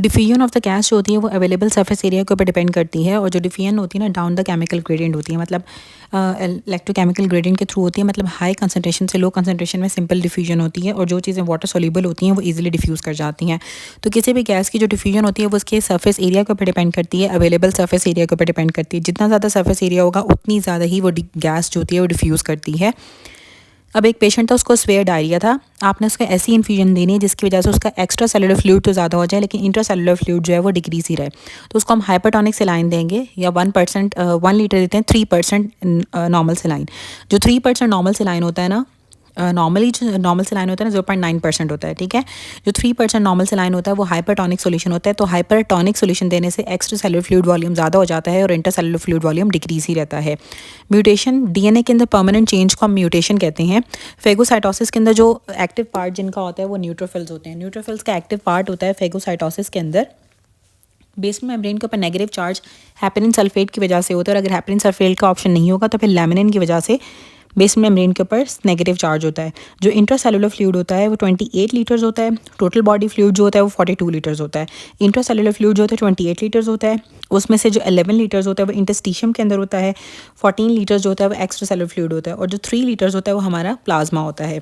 Diffusion of the gas जो होती है वो अवेलेबल सरफेस एरिया के ऊपर डिपेंड करती है, और जो डिफ्यूजन होती है ना डाउन द केमिकल ग्रेडियंट होती है, मतलब इलेक्ट्रोकेमिकल ग्रेडियंट के थ्रू होती है, मतलब हाई कंसनट्रेशन से लो कंसनट्रेशन में सिंपल डिफ्यूजन होती है, और जो चीज़ें वाटर सोल्यूबल होती हैं वो इजीली डिफ्यूज़ कर जाती हैं। तो किसी भी गैस की जो डिफ्यूजन होती है वो उसके सरफेस एरिया के ऊपर डिपेंड करती है, अवेलेबल सरफेस एरिया के ऊपर डिपेंड करती है। जितना ज़्यादा सरफेस एरिया होगा उतनी ज़्यादा ही वो गैस जो होती है वो डिफ्यूज़ करती है। अब एक पेशेंट था, उसको स्वेयर डायरिया था, आपने उसको ऐसी इन्फ्यूजन देनी है जिसकी वजह से उसका एक्स्ट्रा सेलुलर फ्लूइड तो ज़्यादा हो जाए लेकिन इंट्रा सेलुलर फ्लूइड जो है वो डिक्रीज ही रहे। तो उसको हम हाइपरटोनिक सेलाइन देंगे, या 1% 1 लीटर देते हैं 3% नॉर्मल सेलाइन। जो 3% नॉर्मल सेलाइन होता है ना, नॉर्मली जो नॉर्मल सेलाइन होता है ना 0.9% होता है, ठीक है। जो 3% नॉर्मल सेलाइन होता है वो हाइपरटोनिक सोल्यूशन होता है। तो हाइपरटोनिक सोल्यूशन देने से एक्स्ट्रा सेलुलर फ्लूइड वॉल्यूम ज़्यादा हो जाता है और intercellular fluid volume decrease ही रहता है। म्यूटेशन, डीएनए के अंदर परमानेंट चेंज को हम म्यूटेशन कहते हैं। फेगोसाइटोसिस के अंदर जो एक्टिव पार्ट जिनका होता है वो न्यूट्रोफिल्स होते हैं। न्यूट्रोफिल्स का एक्टिव पार्ट होता है फेगोसाइटोसिस के अंदर। बेसमेंट मेम्ब्रेन के ऊपर नेगेटिव चार्ज हैपेनिन सल्फेट की वजह से होता है, और अगर हैपेनिन सल्फेट का ऑप्शन नहीं होगा तो फिर लैमिनिन की वजह से बेसमेंट मेम्ब्रेन के ऊपर नेगेटिव चार्ज होता है। जो इंट्रासेलुलर फ्लूइड होता है वो 28 लीटर्स होता है। टोटल बॉडी फ्लूइड जो होता है वो 42 लीटर्स होता है। इंट्रासेलुलर फ्लूइड जो होता है 28 लीटर्स होता है, उसमें से जो 11 लीटर्स होता है वो इंटरस्टिशियम के अंदर होता है। 14 लीटर्स जो होता है वो एक्स्ट्रा सेलुलर फ्लूइड होता है, और जो 3 लीटर्स होता है वो हमारा प्लाज्मा होता है।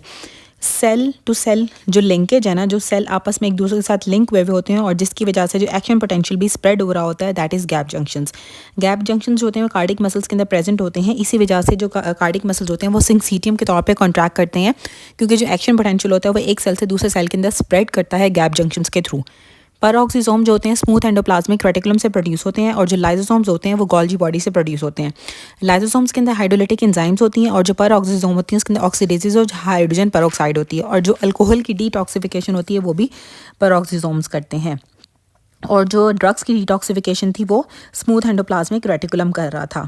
सेल टू सेल जो लिंकेज है ना, जो सेल आपस में एक दूसरे के साथ लिंक हुए होते हैं और जिसकी वजह से जो एक्शन पोटेंशियल भी स्प्रेड हो रहा होता है, that is gap junctions. Gap junctions जो होते हैं वो कार्डिक मसल्स के अंदर प्रेजेंट होते हैं। इसी वजह से जो कार्डिक मसल्स होते हैं वो सिंसीटियम के तौर पे कॉन्ट्रैक्ट करते हैं, क्योंकि जो एक्शन पोटेंशियल होता है वो एक सेल से दूसरे सेल के अंदर स्प्रेड करता है गैप जंक्शंस के थ्रू। पैरोक्सिसोम जो होते हैं स्मूथ एंडोप्लाज्मिक रेटिकुलम से प्रोड्यूस होते हैं, और जो लाइसोसोम्स होते हैं वो गोल्जी बॉडी से प्रोड्यूस होते हैं। लाइसोसोम्स के अंदर हाइड्रोलिटिक एंजाइम्स होती हैं, और जो पैरोक्सिसोम होती हैं उसके अंदर ऑक्सीडेजेज और हाइड्रोजन पेरोक्साइड होती है, और जो अल्कोहल की डिटॉक्सिफिकेशन होती है वो भी पैरोक्सिसोम्स करते हैं। और जो ड्रग्स की डिटॉक्सिफिकेशन थी वो स्मूथ एंडोप्लाज्मिक रेटिकुलम कर रहा था,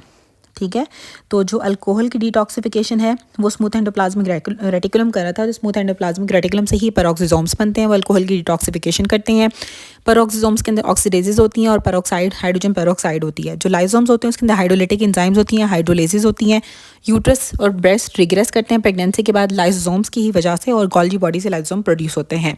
ठीक है। तो जो अल्कोहल की डिटॉक्सिफिकेशन है वो स्मूथ एंडोप्लाज्मिक रेटिकुलम कर रहा था। तो स्मूथ एंडोप्लाज्मिक रेटिकुलम से ही पैरोक्सिसोम्स बनते हैं, वो अल्कोहल की डिटॉक्सिफिकेशन करते हैं। पैरोक्सिसोम्स के अंदर ऑक्सीडेजेस होती हैं और पेरोक्साइड हाइड्रोजन पेरोक्साइड होती है। जो लाइसोम्स होते हैं उसके अंदर हाइड्रोलिटिक एंजाइम्स होती हैं, हाइड्रोलेसिस होती हैं। यूट्रस और ब्रेस्ट रिग्रेस करते हैं प्रेगनेंसी के बाद लाइसोसोम्स की ही वजह से, और गोल्जी बॉडी से लाइसोसोम प्रोड्यूस होते हैं।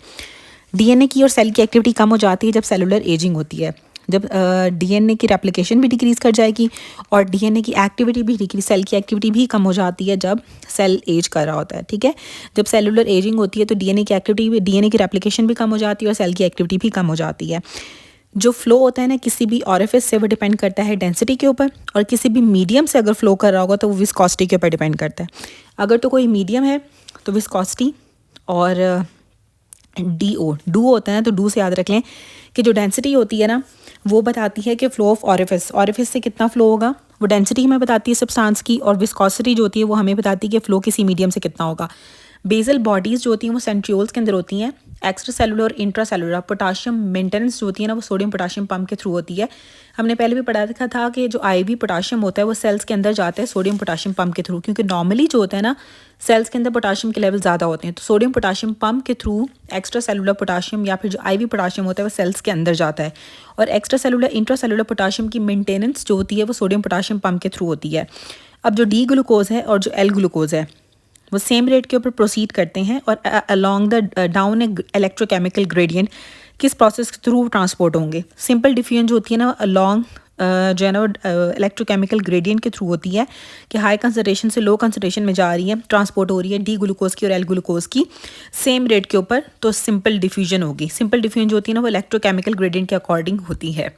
डीएनए की और सेल की एक्टिविटी कम हो जाती है जब सेलुलर एजिंग होती है। जब डीएनए की रेप्लिकेशन भी डिक्रीज़ कर जाएगी और डीएनए की एक्टिविटी भी डिक्रीज, सेल की एक्टिविटी भी कम हो जाती है जब सेल एज कर रहा होता है, ठीक है। जब सेलुलर एजिंग होती है तो डीएनए की एक्टिविटी भी, डीएनए की रेप्लिकेशन भी कम हो जाती है और सेल की एक्टिविटी भी कम हो जाती है। जो फ्लो होता है ना किसी भी ऑरिफिस से, वो डिपेंड करता है डेंसिटी के ऊपर, और किसी भी मीडियम से अगर फ्लो कर रहा होगा तो वो विस्कोसिटी के ऊपर डिपेंड करता है। अगर तो कोई मीडियम है तो विस्कोसिटी, और डू होता है, तो डू से याद रख लें कि जो डेंसिटी होती है ना वो बताती है कि फ्लो ऑफ ऑरिफिस से कितना फ्लो होगा, वो डेंसिटी हमें बताती है सब्सटेंस की, और विस्कोसिटी जो होती है वो हमें बताती है कि फ्लो किसी मीडियम से कितना होगा। बेसल बॉडीज़ जो होती हैं वो सेंट्रियोल्स के अंदर होती हैं। एक्स्ट्रा सेलुलर और इंट्रा सेलुलर पोटाशियम मेंटेनेंस जो होती है ना वो सोडियम पोटाशियम पंप के थ्रू होती है। हमने पहले भी पढ़ा देखा था कि जो आईवी पोटाशियम होता है वो सेल्स के अंदर जाता है सोडियम पोटाशियम पंप के थ्रू, क्योंकि नॉर्मली जो होता है ना सेल्स के अंदर पोटाशियम के लेवल ज़्यादा होते हैं, तो सोडियम पोटाशियम पंप के थ्रू एक्स्ट्रा सेलुलर पोटाशियम या फिर जो आईवी पोटाशियम होता है वो सेल्स के अंदर जाता है, और extra cellular intra cellular potassium की मेंटेनेंस जो होती है वो सोडियम पोटाशियम पंप के थ्रू होती है। अब जो डी ग्लूकोज है और जो एल ग्लूकोज है वो सेम रेट के ऊपर प्रोसीड करते हैं, और along the down electrochemical gradient किस प्रोसेस के थ्रू ट्रांसपोर्ट होंगे। सिंपल डिफ्यूजन जो होती है ना अलॉन्ग जो है ना इलेक्ट्रोकेमिकल ग्रेडियंट के थ्रू होती है, कि हाई कंसनट्रेशन से लो कंसनट्रेशन में जा रही है, ट्रांसपोर्ट हो रही है डी ग्लूकोज की और एल ग्लूकोज की सेम रेट के ऊपर, तो सिंपल डिफ्यूजन होगी। सिंपल डिफ्यूजन जो होती है ना वो इलेक्ट्रोकेमिकल ग्रेडियंट के अकॉर्डिंग होती है।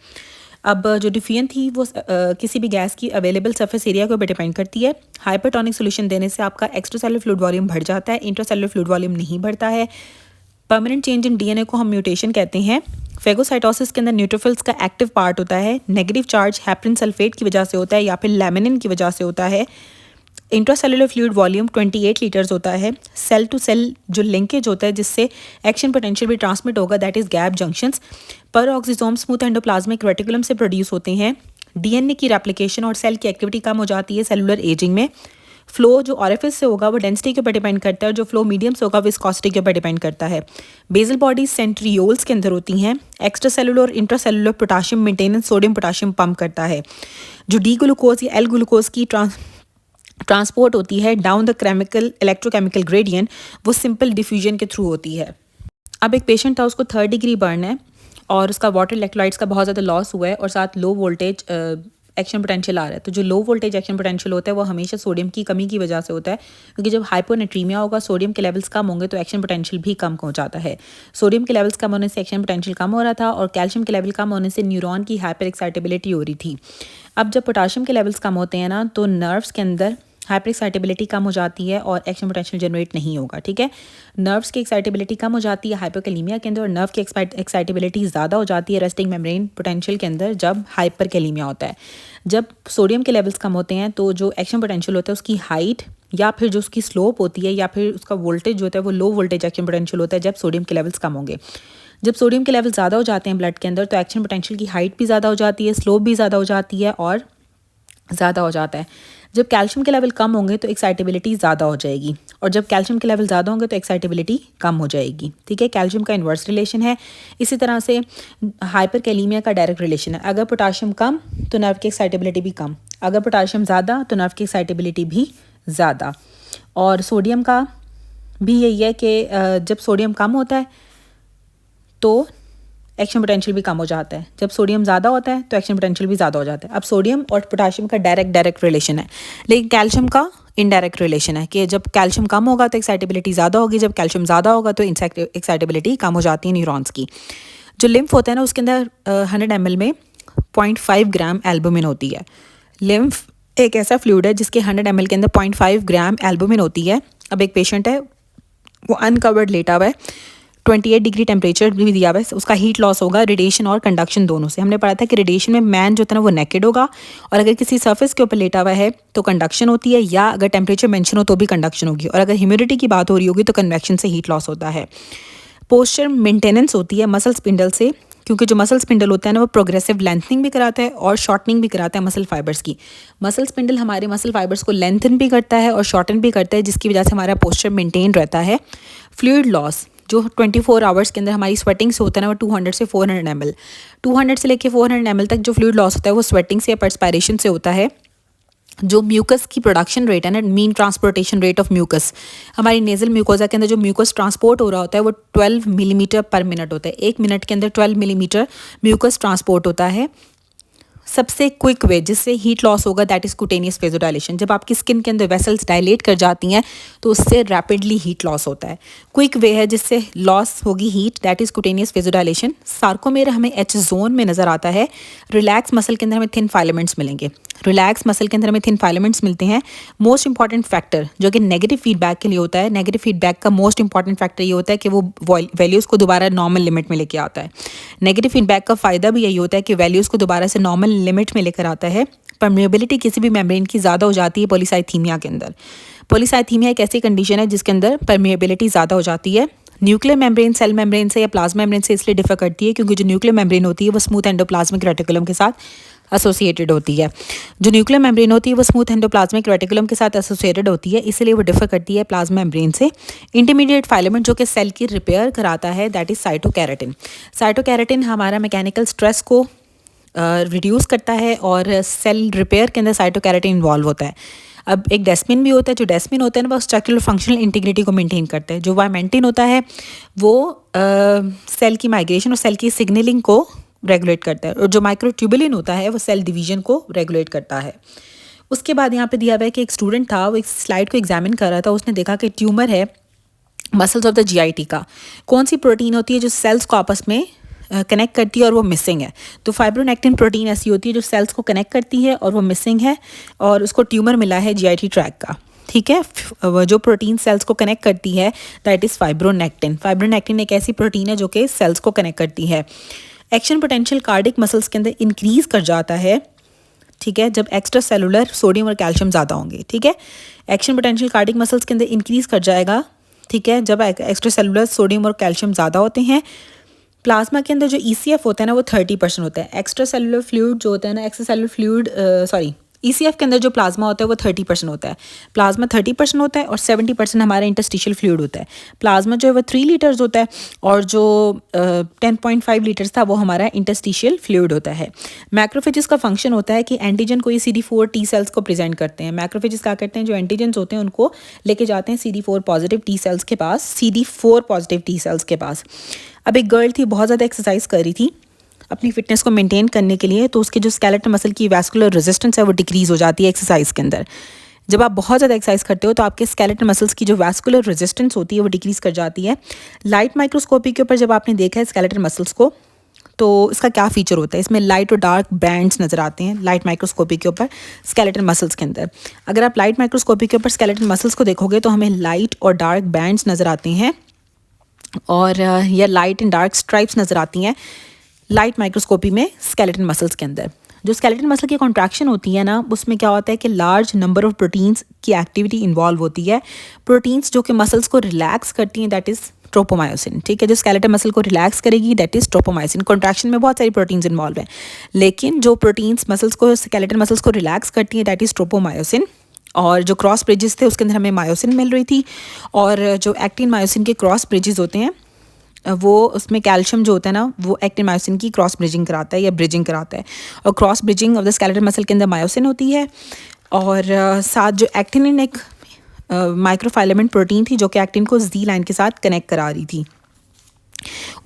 अब जो डिफ्यूजन थी वो किसी भी गैस की अवेलेबल सरफेस एरिया के ऊपर डिपेंड करती है। हाइपरटोनिक सोल्यूशन देने से आपका एक्स्ट्रासेलुलर फ्लूइड वॉल्यूम बढ़ जाता है, इंट्रासेलुलर फ्लूइड वॉल्यूम नहीं बढ़ता है। परमानेंट चेंज इन डीएनए को हम म्यूटेशन कहते हैं। फेगोसाइटोसिस के अंदर न्यूट्रोफिल्स का एक्टिव पार्ट होता है, नेगेटिव चार्ज हैपरिन सल्फेट की वजह से होता है या फिर लैमिनिन की वजह से होता है। इंट्रासेलुलर फ्लूइड वॉल्यूम 28 लीटर्स होता है। सेल टू सेल जो लिंकेज होता है जिससे एक्शन पोटेंशियल भी ट्रांसमिट होगा, that is gap junctions. पैरोक्सिसोम smooth endoplasmic reticulum से प्रोड्यूस होते हैं। डीएनए की रेप्लिकेशन और सेल की एक्टिविटी कम हो जाती है सेलुलर एजिंग में। फ्लो जो ऑरिफिस से होगा वो डेंसिटी के ऊपर डिपेंड करता है, और जो फ्लो मीडियम से होगा विस्कोसिटी के ऊपर डिपेंड करता है। बेसल बॉडीज सेंट्रियोल्स के अंदर होती हैं। एक्स्ट्रा सेलुलर और intracellular potassium maintenance sodium potassium pump करता है। जो डी ग्लूकोज या एल ग्लूकोज की ट्रांसपोर्ट होती है down the chemical electrochemical gradient, वो सिंपल डिफ्यूजन के थ्रू होती है। अब एक पेशेंट था, उसको 3rd डिग्री बर्न है, और उसका वाटर इलेक्ट्रोलाइट्स का बहुत ज़्यादा लॉस हुआ है और साथ लो वोल्टेज एक्शन पोटेंशियल आ रहा है। तो जो लो वोल्टेज एक्शन पोटेंशियल होता है वो हमेशा सोडियम की कमी की वजह से होता है, क्योंकि जब हाइपोनेट्रीमिया होगा, सोडियम के लेवल्स कम होंगे तो एक्शन पोटेंशियल भी कम हो जाता है। सोडियम के लेवल्स कम होने से एक्शन पोटेंशियल कम हो रहा था और कैल्शियम के लेवल कम होने से न्यूरॉन की हाइपर एक्साइटेबिलिटी हो रही थी। अब जब पोटाशियम के लेवल्स कम होते हैं ना तो नर्व्स के अंदर हाइपर एक्साइटेबिलिटी कम हो जाती है और एक्शन पोटेंशियल जनरेट नहीं होगा। ठीक है, नर्व्स की एक्साइटेबिलिटी कम हो जाती है हाइपोकैलीमिया के अंदर और नर्व की एक्साइटेबिलिटी ज़्यादा हो जाती है रेस्टिंग मेम्ब्रेन पोटेंशियल के अंदर जब हाइपरकैलीमिया होता है। जब सोडियम के लेवल्स कम होते हैं तो जो एक्शन पोटेंशियल होता है उसकी हाइट या फिर जो उसकी स्लोप होती है या फिर उसका वोल्टेज जो होता है वो लो वोल्टेज एक्शन पोटेंशियल होता है जब सोडियम के लेवल्स कम होंगे। जब सोडियम के लेवल ज़्यादा हो जाते हैं ब्लड के अंदर तो एक्शन पोटेंशियल की हाइट भी ज़्यादा हो जाती है, स्लोप भी ज़्यादा हो जाती है और ज़्यादा हो जाता है। जब कैल्शियम के लेवल कम होंगे तो एक्साइटेबिलिटी ज़्यादा हो जाएगी और जब कैल्शियम के लेवल ज़्यादा होंगे तो एक्साइटेबिलिटी कम हो जाएगी। ठीक है, कैल्शियम का इन्वर्स रिलेशन है। इसी तरह से हाइपरकैलीमिया का डायरेक्ट रिलेशन है। अगर पोटाशियम कम तो नर्व की एक्साइटेबिलिटी भी कम, अगर पोटाशियम ज़्यादा तो नर्व की एक्साइटेबिलिटी भी ज़्यादा। और सोडियम का भी यही है कि जब सोडियम कम होता है तो एक्शन पोटेंशियल भी कम हो जाता है, जब सोडियम ज़्यादा होता है तो एक्शन पोटेंशियल भी ज़्यादा हो जाता है। अब सोडियम और पोटाशियम का डायरेक्ट रिलेशन है, लेकिन कैल्शियम का इनडायरेक्ट रिलेशन है कि जब कैल्शियम कम होगा तो एक्साइटेबिलिटी ज़्यादा होगी, जब कैल्शियम ज़्यादा होगा तो एक्साइटेबिलिटी कम हो जाती है न्यूरॉन्स की। जो लिम्फ होता है ना उसके अंदर 100 ml में 0.5 ग्राम एल्बुमिन होती है। लिम्फ एक ऐसा फ्लूइड है जिसके 100 ml के अंदर 0.5 ग्राम एल्बुमिन होती है। अब एक पेशेंट है, वो अनकवर्ड लेटा हुआ है, 28 डिग्री टेम्परेचर भी दिया हुआ है, उसका हीट लॉस होगा रेडिएशन और कंडक्शन दोनों से। हमने पढ़ा था कि रेडिएशन में मैन जो था ना वो नेकेड होगा और अगर किसी सर्फेस के ऊपर लेटा हुआ है तो कंडक्शन होती है, या अगर टेम्परेचर मेंशन हो तो भी कंडक्शन होगी, और अगर ह्यूमिडिटी की बात हो रही होगी तो कन्वेक्शन से हीट लॉस होता है। पोस्चर मेंटेनेंस होती है मसल स्पिंडल से, क्योंकि जो मसल स्पिंडल होता है ना वो प्रोग्रेसिव लेंथनिंग भी कराता है और शॉर्टनिंग भी कराता है मसल फाइबर्स की। मसल स्पिंडल हमारे मसल फाइबर्स को लेंथन भी करता है और शॉर्टन भी करता है, जिसकी वजह से हमारा पोस्चर मेंटेन रहता है। फ्लूइड लॉस जो 24 आवर्स के अंदर हमारी स्वेटिंग से होता है ना वो 200 से 400 ml, 200 से लेके 400 ml तक जो फ्लूइड लॉस होता है वो स्वेटिंग से या पर्सपायरेशन से होता है। जो म्यूकस की प्रोडक्शन रेट है ना, mean transportation rate of mucus, हमारी नेजल म्यूकोजा के अंदर जो म्यूकस ट्रांसपोर्ट हो रहा होता है वो 12 मिलीमीटर पर मिनट होता है। 1 मिनट के अंदर 12 मिलीमीटर म्यूकस ट्रांसपोर्ट होता है। सबसे क्विक वे जिससे हीट लॉस होगा दैट इज़ कुटेनियस वेजोडाइलेशन। जब आपकी स्किन के अंदर वेसल्स डायलेट कर जाती हैं तो उससे रैपिडली हीट लॉस होता है। क्विक वे है जिससे लॉस होगी heat, that is cutaneous vasodilation. Sarcomere हमें एच जोन में नज़र आता है। रिलैक्स मसल के अंदर हमें थिन फाइलामेंट्स मिलेंगे, रिलैक्स मसल के अंदर हमें थिन फाइलामेंट्स मिलते हैं। मोस्ट इंपॉर्टेंट फैक्टर जो कि नेगेटिव फीडबैक के लिए होता है, नेगेटिव फीडबैक का मोस्ट इंपॉर्टेंट फैक्टर ये होता है कि वो वैल्यूज़ को दोबारा नॉर्मल लिमिट में लेके आता है। नेगेटिव फीडबैक का फ़ायदा भी यही होता है कि वैल्यूज़ को दोबारा से नॉर्मल लिमिट में लेकर आता है। परमेबिलिटी किसी भी मेम्ब्रेन की ज़्यादा हो जाती है पॉलीसाइथीमिया के अंदर। पॉलीसाइथीमिया एक ऐसी कंडीशन है जिसके अंदर परमेबिलिटी ज़्यादा हो जाती है। न्यूक्लियर मेम्ब्रेन सेल मेम्ब्रेन से या प्लाज्मा मेम्ब्रेन से इसलिए डिफर करती है क्योंकि जो न्यूक्लियर मेम्ब्रेन होती है वो स्मूथ एंडोप्लाज्मिक रेटिकुलम के साथ एसोसिएटेड होती है। जो न्यूक्लियर मेम्ब्रेन होती है वो स्मूथ एंडोप्लाज्मिक रेटिकुलम के साथ एसोसिएटेड होती है, इसलिए वो डिफर करती है प्लाज्मा मेम्ब्रेन से। इंटरमीडिएट फाइलामेंट जो कि सेल की रिपेयर कराता है दैट इज़ साइटोकैरेटिन। साइटोकैरेटिन हमारा मैकेनिकल स्ट्रेस को रिड्यूस करता है और सेल रिपेयर के अंदर साइटोकैरेटिन इन्वॉल्व होता है। अब एक डेस्मिन भी होता है, जो डेस्मिन होता है ना वो स्ट्रक्चरल फंक्शनल इंटीग्रिटी को मेंटेन करता है। जो वाइमेंटिन होता है वो सेल की माइग्रेशन और सेल की सिग्नलिंग को रेगुलेट करता है, और जो माइक्रोट्यूबुलिन होता है वो सेल डिवीजन को रेगुलेट करता है। उसके बाद यहाँ पे दिया हुआ है कि एक स्टूडेंट था, वो एक स्लाइड को एग्जामिन कर रहा था, उसने देखा कि ट्यूमर है मसल्स ऑफ द जीआईटी का। कौन सी प्रोटीन होती है जो सेल्स को आपस में कनेक्ट करती है और वो मिसिंग है? तो फाइब्रोनेक्टिन प्रोटीन ऐसी होती है जो सेल्स को कनेक्ट करती है और वो मिसिंग है, और उसको ट्यूमर मिला है जीआईटी ट्रैक का। ठीक है, जो प्रोटीन सेल्स को कनेक्ट करती है दैट इज़ फाइब्रोनेक्टिन। फाइब्रोनेक्टिन एक ऐसी प्रोटीन है जो कि सेल्स को कनेक्ट करती है। एक्शन पोटेंशियल कार्डिक मसल्स के अंदर इंक्रीज कर जाता है, ठीक है, जब एक्स्ट्रा सेलुलर सोडियम और कैल्शियम ज़्यादा होंगे। ठीक है, एक्शन पोटेंशियल कार्डिक मसल्स के अंदर इंक्रीज कर जाएगा, ठीक है, जब एक्स्ट्रा सेलुलर सोडियम और कैल्शियम ज़्यादा होते हैं। प्लाज्मा के अंदर जो ECF होता है ना वो 30% होता है। एक्स्ट्रा सेलुलर फ्लूइड जो होता है ना, एक्स्ट्रा सेलुलर फ्लूइड ECF के अंदर जो प्लाज्मा होता है वो 30% होता है। प्लाज्मा 30% होता है और 70% हमारा इंटरस्टिशियल फ्लूइड होता है। प्लाज्मा जो है वो 3 लीटर्स होता है और जो 10.5 लीटर्स था वो हमारा इंटरस्टिशियल फ्लूइड होता है। मैक्रोफेजेस का फंक्शन होता है कि एंटीजन को ये CD4 टी सेल्स को प्रेजेंट करते हैं। मैक्रोफेजेस क्या करते हैं, जो एंटीजन्स होते हैं उनको लेके जाते हैं CD4 पॉजिटिव टी सेल्स के पास, CD4 पॉजिटिव टी सेल्स के पास। अब एक गर्ल थी, बहुत ज़्यादा एक्सरसाइज कर रही थी, अपनी फिटनेस को मेंटेन करने के लिए, तो उसके जो स्केलेटल मसल की वैस्कुलर रेजिस्टेंस है वो डिक्रीज़ हो जाती है एक्सरसाइज के अंदर। जब आप बहुत ज़्यादा एक्सरसाइज करते हो तो आपके स्केलेटल मसल्स की जो वैस्कुलर रेजिस्टेंस होती है वो डिक्रीज़ कर जाती है। लाइट माइक्रोस्कोपी के ऊपर जब आपने देखा है स्केलेटल मसल्स को, तो इसका क्या फ़ीचर होता है, इसमें लाइट और डार्क बैंड्स नज़र आते हैं लाइट माइक्रोस्कोपी के ऊपर स्केलेटल मसल्स के अंदर। अगर आप लाइट माइक्रोस्कोपी के ऊपर स्केलेटल मसल्स को देखोगे तो हमें लाइट और डार्क बैंड्स नज़र आते हैं, और या लाइट एंड डार्क स्ट्राइप्स नज़र आती हैं लाइट माइक्रोस्कोपी में स्केलेटल मसल्स के अंदर। जो स्केलेटल मसल की कॉन्ट्रैक्शन होती है ना, उसमें क्या होता है कि लार्ज नंबर ऑफ प्रोटीन्स की एक्टिविटी इन्वॉल्व होती है। प्रोटीन्स जो कि मसल्स को रिलैक्स करती हैं, दैट इज़ ट्रोपोमायोसिन। ठीक है, जो स्केलेटल मसल को रिलैक्स करेगी दैट इज़ ट्रोपोमायोसिन। कॉन्ट्रैक्शन में बहुत सारी प्रोटीन्स इन्वॉल्व हैं, लेकिन जो प्रोटीन्स मसल्स को स्केलेटल मसल्स को रिलैक्स करती हैं दैट इज़ ट्रोपोमायोसिन। और जो क्रॉस ब्रिजेस थे उसके अंदर हमें मायोसिन मिल रही थी, और जो एक्टिन मायोसिन के क्रॉस ब्रिजेस होते हैं वो उसमें कैल्शियम जो होता है ना वो एक्टिन मायोसिन की क्रॉस ब्रिजिंग कराता है या ब्रिजिंग कराता है, और cross bridging of the skeletal muscle के अंदर मायोसिन होती है। और साथ जो एक्टिनिन एक माइक्रोफाइलेमेंट प्रोटीन थी जो कि एक्टिन को जी लाइन के साथ कनेक्ट करा रही थी।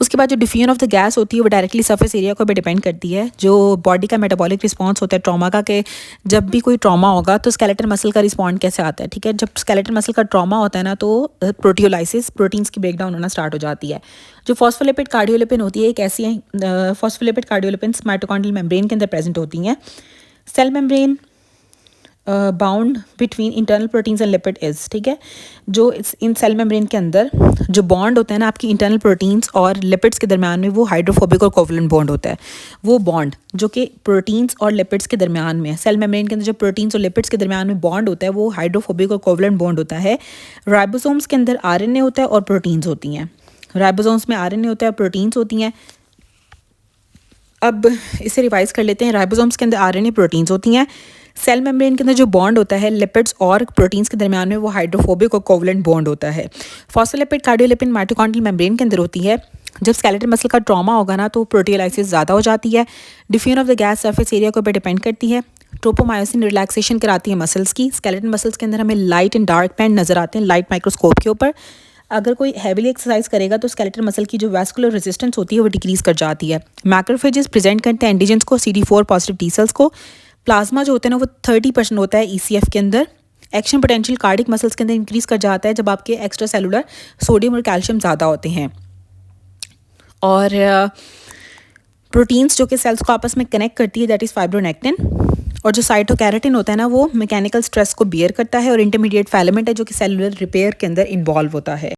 उसके बाद जो डिफ्यूजन ऑफ द गैस होती है वो डायरेक्टली सरफेस एरिया को भी डिपेंड करती है। जो बॉडी का मेटाबॉलिक रिस्पांस होता है ट्रॉमा का, कि जब भी कोई ट्रॉमा होगा तो स्केलेटल मसल का रिस्पॉन्ड कैसे आता है। ठीक है, जब स्केलेटल मसल का ट्रॉमा होता है ना तो प्रोटियोलाइसिस, प्रोटीन्स की ब्रेकडाउन होना स्टार्ट हो जाती है। जो फॉस्फोलिपिड कार्डियोलिपिन होती है एक ऐसी फॉस्फोलिपिड कार्डियोलिपिन माइटोकॉन्ड्रियल मेम्ब्रेन के अंदर प्रेजेंट होती हैं। Cell membrane bound between internal proteins and lipid is, ठीक है, जो इन सेल मेम्ब्रेन के अंदर जो बॉन्ड होता है ना आपकी इंटरनल प्रोटीन्स और लिपिड्स के दरमियान में, वो हाइड्रोफोबिक और कोवलेंट बॉन्ड होता है। वो बॉन्ड जो कि प्रोटीन्स और लिपिड्स के दरमियान में, सेल मेम्ब्रेन के अंदर जो प्रोटीन्स और लिपिड्स के दरमियान में बॉन्ड होता है वो हाइड्रोफोबिक और कोवलेंट बॉन्ड होता है। राइबोसोम्स के अंदर आरएनए होता है और प्रोटीन्स होती हैं। राइबोसोम्स में आरएनए होता है और प्रोटीन्स होती हैं। अब इसे रिवाइज कर लेते हैं। राइबोसोम्स के अंदर आरएनए प्रोटीन्स होती हैं। सेल मेम्ब्रेन के अंदर जो बॉन्ड होता है लिपिड्स और प्रोटीन्स के दरमियान में वो हाइड्रोफोबिक और कोवलेंट बॉन्ड होता है। फॉस्फोलिपिड कार्डियोलिपिन माइटोकॉन्ड्रियल मेम्ब्रेन के अंदर होती है। जब स्केलेटल मसल का ट्रॉमा होगा ना तो प्रोटियोलाइसिस ज़्यादा हो जाती है। Diffusion of the gas surface area के ऊपर डिपेंड करती है। ट्रोपोमायोसिन रिलैक्सेशन कराती है मसल्स की। स्केलेटल मसल्स के अंदर हमें लाइट एंड डार्क बैंड नज़र आते हैं लाइट माइक्रोस्कोप के ऊपर। अगर कोई हैवीली एक्सरसाइज करेगा तो स्केलेटल मसल की जो वैस्कुलर रेजिस्टेंस होती है वो डिक्रीज़ कर जाती है। मैक्रोफेजेस प्रेजेंट करते हैं एंटीजेंस को, CD4 पॉजिटिव टी सेल्स को। प्लाज्मा जो होता है ना वो 30% होता है ECF के अंदर। एक्शन पोटेंशियल कार्डिक मसल्स के अंदर इंक्रीज़ कर जाता है जब आपके एक्स्ट्रा सेलुलर सोडियम और कैल्शियम ज़्यादा होते हैं। और प्रोटीन्स जो कि सेल्स को आपस में कनेक्ट करती है दैट इज़ फाइब्रोनेक्टिन। और जो साइटोकैराटिन होता है ना वो मैकेनिकल स्ट्रेस को बियर करता है, और इंटरमीडिएट फिलामेंट है जो कि सेलुलर रिपेयर के अंदर इन्वॉल्व होता है।